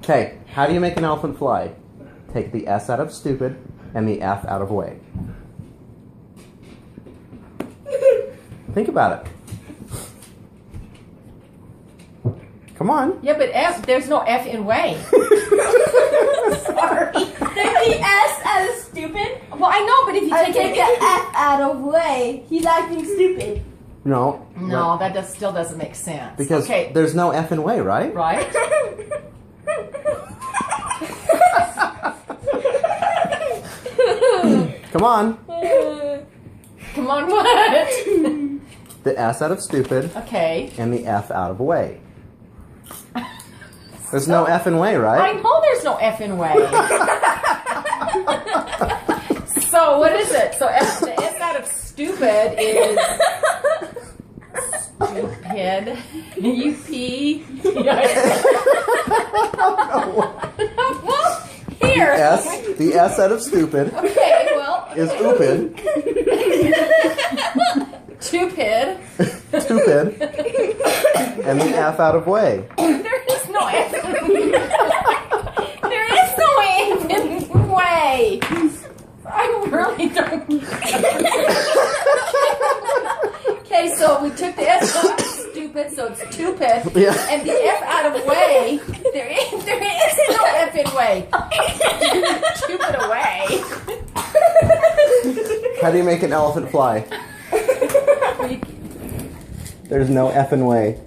Okay, how do you make an elephant fly? Take the S out of stupid and the F out of way. Think about it. Come on. Yeah, but F, there's no F in way. Sorry. Take the S out of stupid. Well, I know, but if you I take take the F out of way. He's acting stupid. No. No, that still doesn't make sense. Because okay. there's no F in way, right? Right? Come on. Come on, what? The S out of stupid Okay. and the F out of way. There's no F in way, I right? know there's no F in way. So what is it? So the S out of stupid is stupid. U-P. Well, here. The S out of stupid Okay, well. is oopid. Stupid. Stupid. And the F out of way. There is no F in way. There is no F in way. I really don't. Okay, so we took the S out of stupid, so it's stupid. Yeah. And the F out of way. There is no F in way. Stupid away. How do you make an elephant fly? There's no F in way.